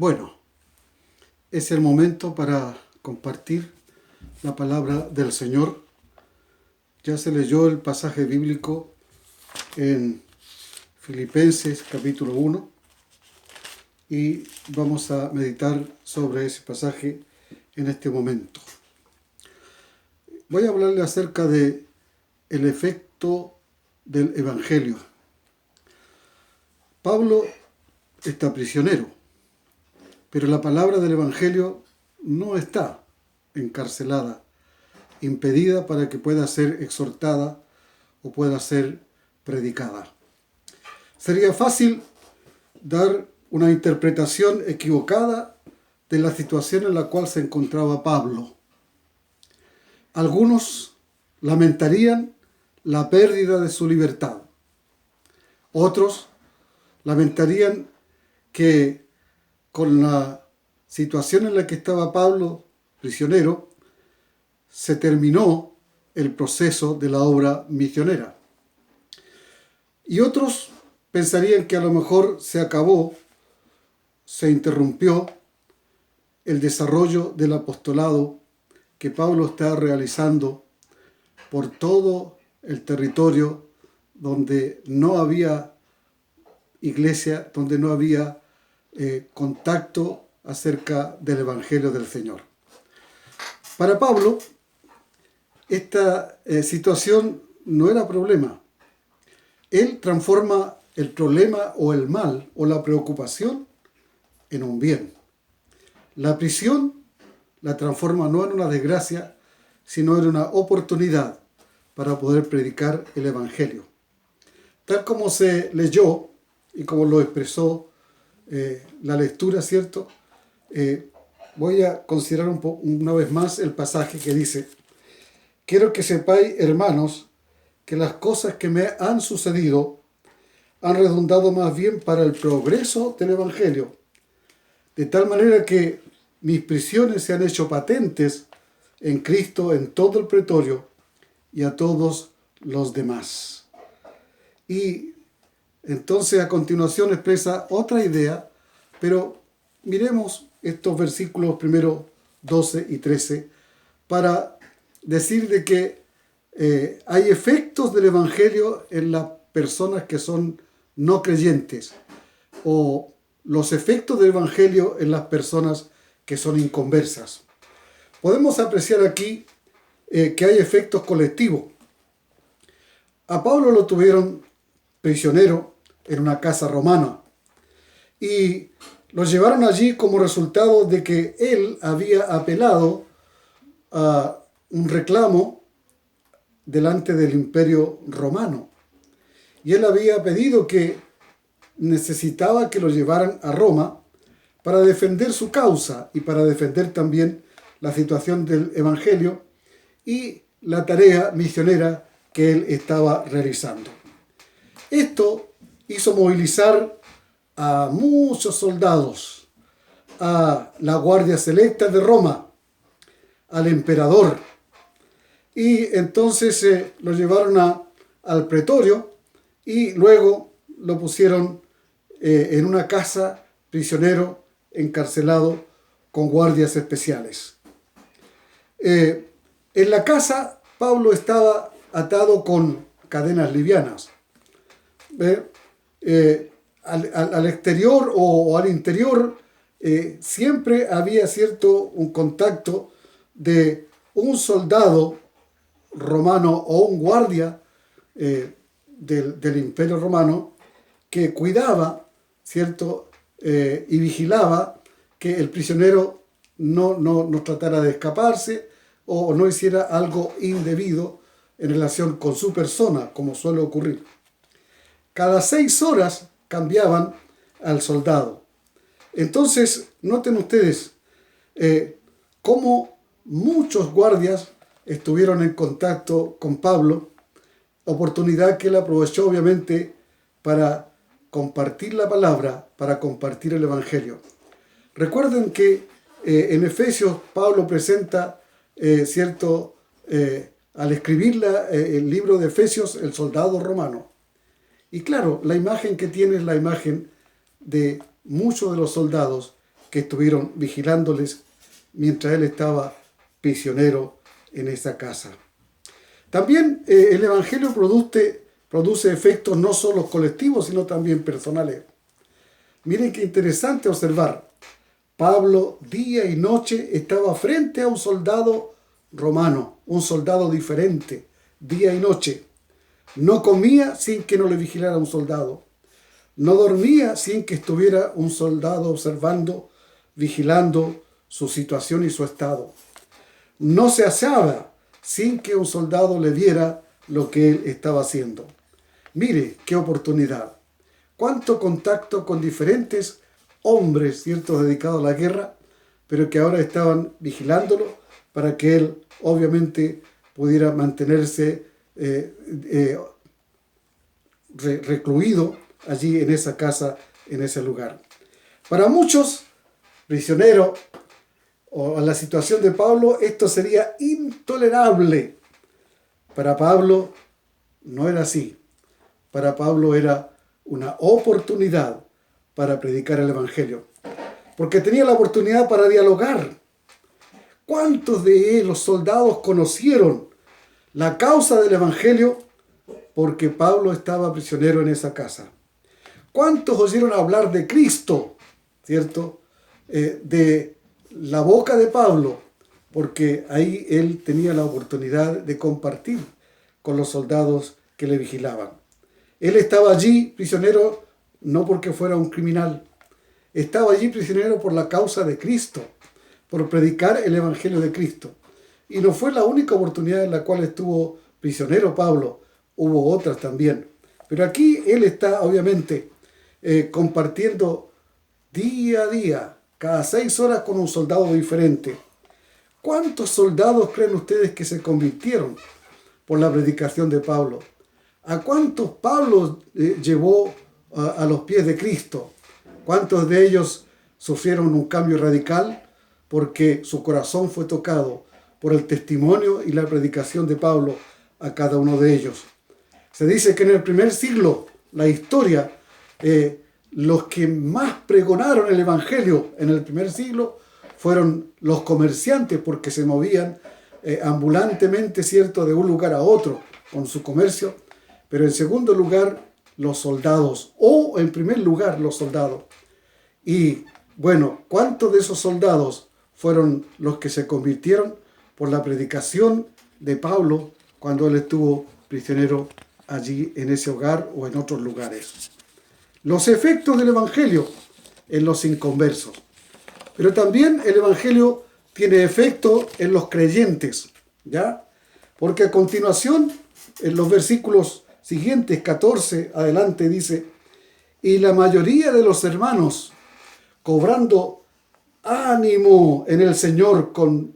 Bueno, es el momento para compartir la palabra del Señor. Ya se leyó el pasaje bíblico en Filipenses capítulo 1 y vamos a meditar sobre ese pasaje en este momento. Voy a hablarle acerca de el efecto del Evangelio. Pablo está prisionero, pero la palabra del Evangelio no está encarcelada, impedida para que pueda ser exhortada o pueda ser predicada. Sería fácil dar una interpretación equivocada de la situación en la cual se encontraba Pablo. Algunos lamentarían la pérdida de su libertad. Otros lamentarían que con la situación en la que estaba Pablo, prisionero, se terminó el proceso de la obra misionera. Y otros pensarían que a lo mejor se acabó, se interrumpió el desarrollo del apostolado que Pablo está realizando por todo el territorio donde no había iglesia, donde no había contacto acerca del Evangelio del Señor. Para Pablo, esta situación no era problema. Él transforma el problema o el mal o la preocupación en un bien. La prisión la transforma no en una desgracia, sino en una oportunidad para poder predicar el Evangelio. Tal como se leyó y como lo expresó la lectura, ¿cierto? Voy a considerar una vez más el pasaje que dice: quiero que sepáis, hermanos, que las cosas que me han sucedido han redundado más bien para el progreso del Evangelio, de tal manera que mis prisiones se han hecho patentes en Cristo en todo el pretorio y a todos los demás. Y entonces a continuación expresa otra idea, pero miremos estos versículos primero 12 y 13 para decir de que hay efectos del Evangelio en las personas que son no creyentes, o los efectos del Evangelio en las personas que son inconversas. Podemos apreciar aquí que hay efectos colectivos. A Pablo lo tuvieron prisionero en una casa romana y lo llevaron allí como resultado de que él había apelado a un reclamo delante del Imperio Romano. Y él había pedido que necesitaba que lo llevaran a Roma para defender su causa y para defender también la situación del Evangelio y la tarea misionera que él estaba realizando. Esto hizo movilizar a muchos soldados, a la Guardia Selecta de Roma, al emperador, y entonces lo llevaron al pretorio y luego lo pusieron en una casa, prisionero, encarcelado con guardias especiales. En la casa Pablo estaba atado con cadenas livianas. Al exterior o al interior siempre había un contacto de un soldado romano o un guardia del Imperio Romano que cuidaba, ¿cierto? Y vigilaba que el prisionero no tratara de escaparse o no hiciera algo indebido en relación con su persona, como suele ocurrir. Cada 6 horas cambiaban al soldado. Entonces, noten ustedes cómo muchos guardias estuvieron en contacto con Pablo, oportunidad que él aprovechó obviamente para compartir la palabra, para compartir el Evangelio. Recuerden que en Efesios Pablo presenta, al escribir el libro de Efesios, el soldado romano. Y claro, la imagen que tiene es la imagen de muchos de los soldados que estuvieron vigilándoles mientras él estaba prisionero en esa casa. También el Evangelio produce efectos no solo colectivos, sino también personales. Miren qué interesante observar. Pablo día y noche estaba frente a un soldado romano, un soldado diferente, día y noche. No comía sin que no le vigilara un soldado. No dormía sin que estuviera un soldado observando, vigilando su situación y su estado. No se aseaba sin que un soldado le viera lo que él estaba haciendo. Mire qué oportunidad. Cuánto contacto con diferentes hombres, ¿cierto?, dedicados a la guerra, pero que ahora estaban vigilándolo para que él obviamente pudiera mantenerse recluido allí en esa casa, en ese lugar. Para muchos prisioneros, o a la situación de Pablo, esto sería intolerable. Para Pablo no era así. Para Pablo era una oportunidad para predicar el Evangelio, porque tenía la oportunidad para dialogar. ¿Cuántos de los soldados conocieron la causa del Evangelio porque Pablo estaba prisionero en esa casa? ¿Cuántos oyeron hablar de Cristo, cierto? De la boca de Pablo, porque ahí él tenía la oportunidad de compartir con los soldados que le vigilaban. Él estaba allí prisionero no porque fuera un criminal, estaba allí prisionero por la causa de Cristo, por predicar el Evangelio de Cristo. Y no fue la única oportunidad en la cual estuvo prisionero Pablo, hubo otras también. Pero aquí él está obviamente compartiendo día a día, cada 6 horas con un soldado diferente. ¿Cuántos soldados creen ustedes que se convirtieron por la predicación de Pablo? ¿A cuántos Pablo llevó a los pies de Cristo? ¿Cuántos de ellos sufrieron un cambio radical porque su corazón fue tocado por el testimonio y la predicación de Pablo a cada uno de ellos? Se dice que en el primer siglo, la historia, los que más pregonaron el Evangelio en el primer siglo fueron los comerciantes, porque se movían ambulantemente, ¿cierto?, de un lugar a otro con su comercio. Pero en segundo lugar, los soldados, o en primer lugar, los soldados. Y bueno, ¿cuántos de esos soldados fueron los que se convirtieron por la predicación de Pablo cuando él estuvo prisionero allí en ese hogar o en otros lugares? Los efectos del Evangelio en los inconversos. Pero también el Evangelio tiene efecto en los creyentes, ¿ya? Porque a continuación, en los versículos siguientes, 14 adelante, dice: y la mayoría de los hermanos, cobrando ánimo en el Señor con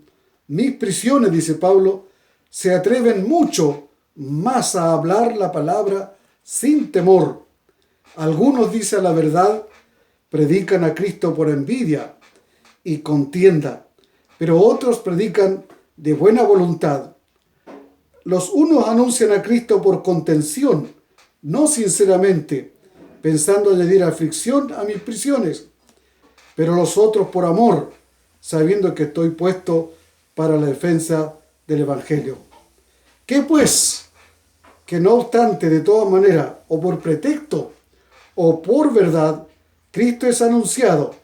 mis prisiones, dice Pablo, se atreven mucho más a hablar la palabra sin temor. Algunos, dice la verdad, predican a Cristo por envidia y contienda, pero otros predican de buena voluntad. Los unos anuncian a Cristo por contención, no sinceramente, pensando añadir aflicción a mis prisiones, pero los otros por amor, sabiendo que estoy puesto para la defensa del Evangelio. ¿Qué pues? Que no obstante, de todas maneras, o por pretexto, o por verdad, Cristo es anunciado,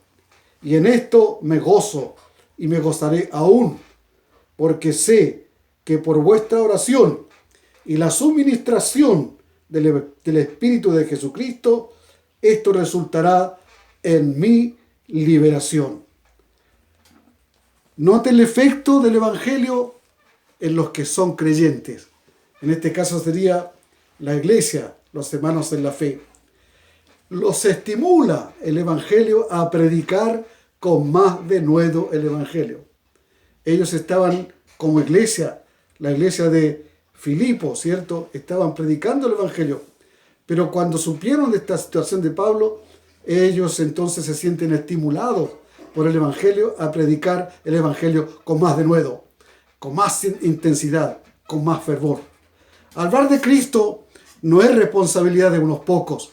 y en esto me gozo, y me gozaré aún, porque sé que por vuestra oración y la suministración del Espíritu de Jesucristo, esto resultará en mi liberación. Note el efecto del Evangelio en los que son creyentes. En este caso sería la iglesia, los hermanos en la fe. Los estimula el Evangelio a predicar con más denuedo el Evangelio. Ellos estaban como iglesia, la iglesia de Filipo, ¿cierto? Estaban predicando el Evangelio. Pero cuando supieron de esta situación de Pablo, ellos entonces se sienten estimulados por el Evangelio a predicar el Evangelio con más denuedo, con más intensidad, con más fervor. Hablar de Cristo no es responsabilidad de unos pocos.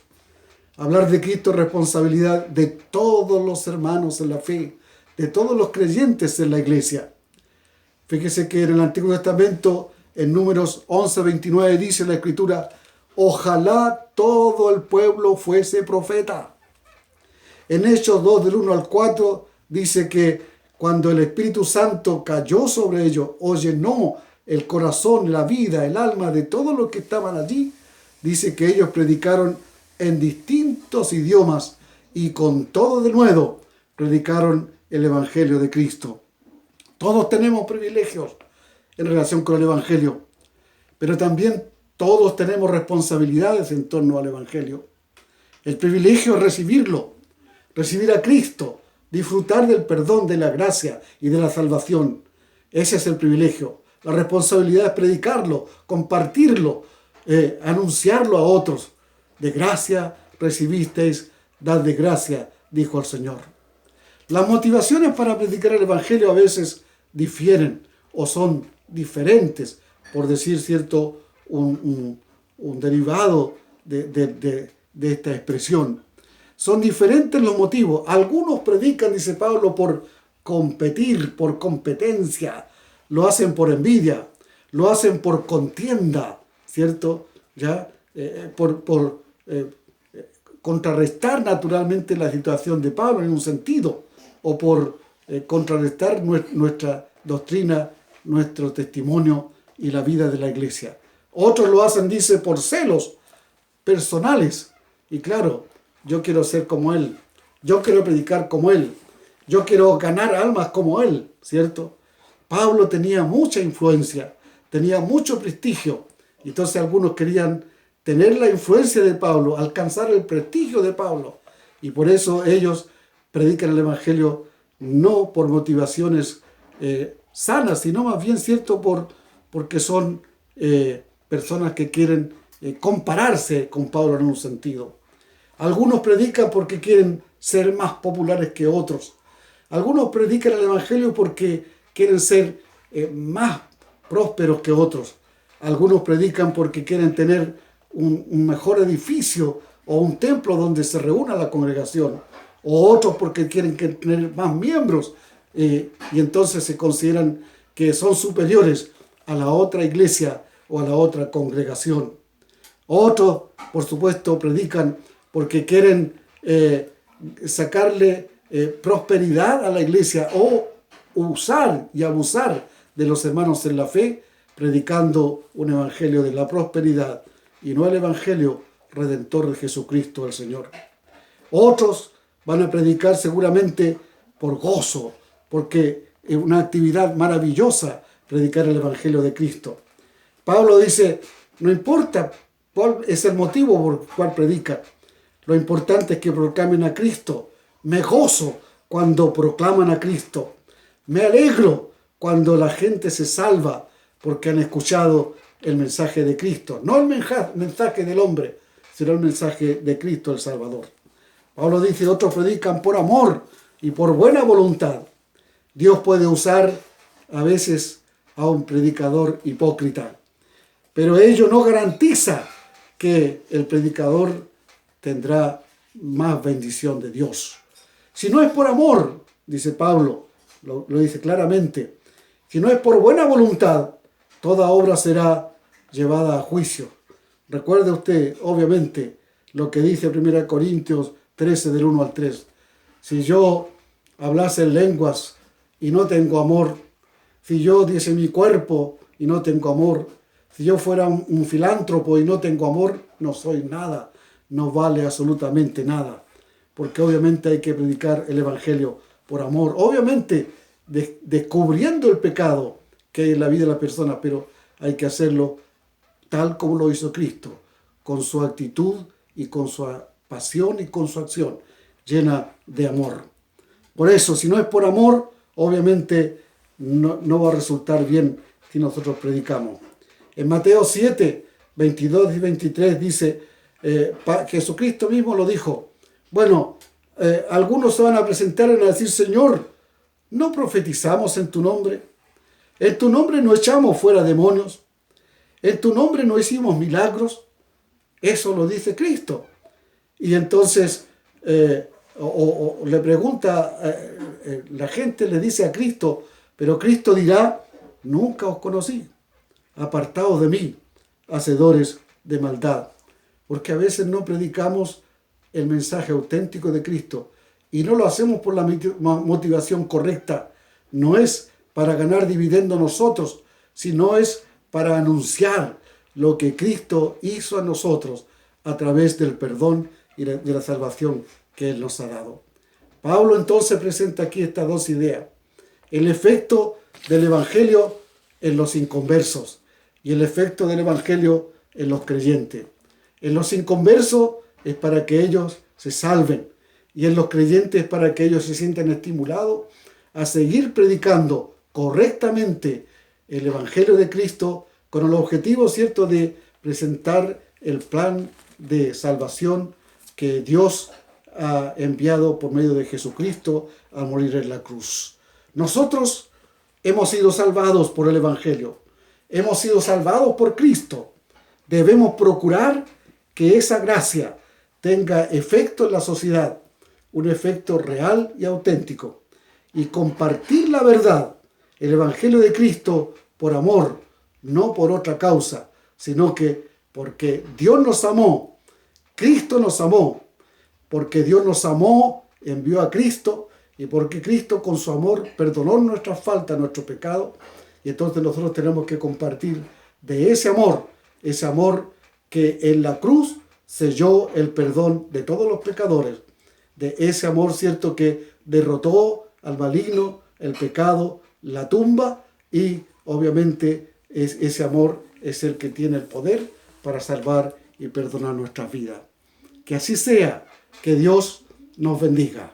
Hablar de Cristo es responsabilidad de todos los hermanos en la fe, de todos los creyentes en la iglesia. Fíjese que en el Antiguo Testamento, en Números 11:29, dice la Escritura: ojalá todo el pueblo fuese profeta. En Hechos 2, del 1 al 4, dice que cuando el Espíritu Santo cayó sobre ellos, o llenó el corazón, la vida, el alma de todos los que estaban allí, dice que ellos predicaron en distintos idiomas y con todo denuedo predicaron el Evangelio de Cristo. Todos tenemos privilegios en relación con el Evangelio, pero también todos tenemos responsabilidades en torno al Evangelio. El privilegio es recibirlo, recibir a Cristo, disfrutar del perdón, de la gracia y de la salvación. Ese es el privilegio. La responsabilidad es predicarlo, compartirlo, anunciarlo a otros. De gracia recibisteis, dad de gracia, dijo el Señor. Las motivaciones para predicar el Evangelio a veces difieren o son diferentes, por decir cierto, un derivado de esta expresión. Son diferentes los motivos. Algunos predican, dice Pablo, por competir, por competencia. Lo hacen por envidia, lo hacen por contienda, ¿cierto? ¿Ya? Por contrarrestar naturalmente la situación de Pablo en un sentido, o por contrarrestar nuestra doctrina, nuestro testimonio y la vida de la iglesia. Otros lo hacen, dice, por celos personales. Y claro, yo quiero ser como él, yo quiero predicar como él, yo quiero ganar almas como él, ¿cierto? Pablo tenía mucha influencia, tenía mucho prestigio. Entonces algunos querían tener la influencia de Pablo, alcanzar el prestigio de Pablo. Y por eso ellos predican el Evangelio no por motivaciones sanas, sino más bien, ¿cierto?, porque son personas que quieren compararse con Pablo en un sentido. Algunos predican porque quieren ser más populares que otros. Algunos predican el Evangelio porque quieren ser más prósperos que otros. Algunos predican porque quieren tener un mejor edificio o un templo donde se reúna la congregación. O otros porque quieren tener más miembros y entonces se consideran que son superiores a la otra iglesia o a la otra congregación. Otros, por supuesto, predican porque quieren sacarle prosperidad a la iglesia o usar y abusar de los hermanos en la fe, predicando un evangelio de la prosperidad y no el evangelio redentor de Jesucristo el Señor. Otros van a predicar seguramente por gozo, porque es una actividad maravillosa predicar el evangelio de Cristo. Pablo dice, no importa cuál es el motivo por el cual predican, lo importante es que proclamen a Cristo. Me gozo cuando proclaman a Cristo. Me alegro cuando la gente se salva porque han escuchado el mensaje de Cristo. No el mensaje del hombre, sino el mensaje de Cristo el Salvador. Pablo dice, otros predican por amor y por buena voluntad. Dios puede usar a veces a un predicador hipócrita, pero ello no garantiza que el predicador tendrá más bendición de Dios. Si no es por amor, dice Pablo, lo dice claramente, si no es por buena voluntad, toda obra será llevada a juicio. Recuerde usted, obviamente, lo que dice 1 Corintios 13, del 1 al 3. Si yo hablase en lenguas y no tengo amor, si yo diese mi cuerpo y no tengo amor, si yo fuera un filántropo y no tengo amor, no soy nada, no vale absolutamente nada. Porque obviamente hay que predicar el evangelio por amor. Obviamente descubriendo el pecado que hay en la vida de la persona, pero hay que hacerlo tal como lo hizo Cristo, con su actitud y con su pasión y con su acción, llena de amor. Por eso, si no es por amor, obviamente no va a resultar bien si nosotros predicamos. En Mateo 7, 22 y 23 dice, Jesucristo mismo lo dijo, bueno, algunos se van a presentar y van a decir, Señor, ¿no profetizamos en tu nombre? ¿En tu nombre no echamos fuera demonios? ¿En tu nombre no hicimos milagros? Eso lo dice Cristo. Y entonces le pregunta, la gente le dice a Cristo, pero Cristo dirá, nunca os conocí, apartados de mí, hacedores de maldad. Porque a veces no predicamos el mensaje auténtico de Cristo y no lo hacemos por la motivación correcta. No es para ganar dividendo nosotros, sino es para anunciar lo que Cristo hizo a nosotros a través del perdón y de la salvación que Él nos ha dado. Pablo entonces presenta aquí estas dos ideas: el efecto del Evangelio en los inconversos y el efecto del Evangelio en los creyentes. En los inconversos es para que ellos se salven, y en los creyentes es para que ellos se sientan estimulados a seguir predicando correctamente el Evangelio de Cristo, con el objetivo, ¿cierto?, de presentar el plan de salvación que Dios ha enviado por medio de Jesucristo al morir en la cruz. Nosotros hemos sido salvados por el Evangelio, hemos sido salvados por Cristo. Debemos procurar que esa gracia tenga efecto en la sociedad, un efecto real y auténtico, y compartir la verdad, el Evangelio de Cristo, por amor, no por otra causa, sino que porque Dios nos amó, Cristo nos amó, porque Dios nos amó, envió a Cristo, y porque Cristo con su amor perdonó nuestras faltas, nuestro pecado, y entonces nosotros tenemos que compartir de ese amor que en la cruz selló el perdón de todos los pecadores, de ese amor, cierto, que derrotó al maligno, el pecado, la tumba, y obviamente ese amor es el que tiene el poder para salvar y perdonar nuestras vidas. Que así sea, que Dios nos bendiga.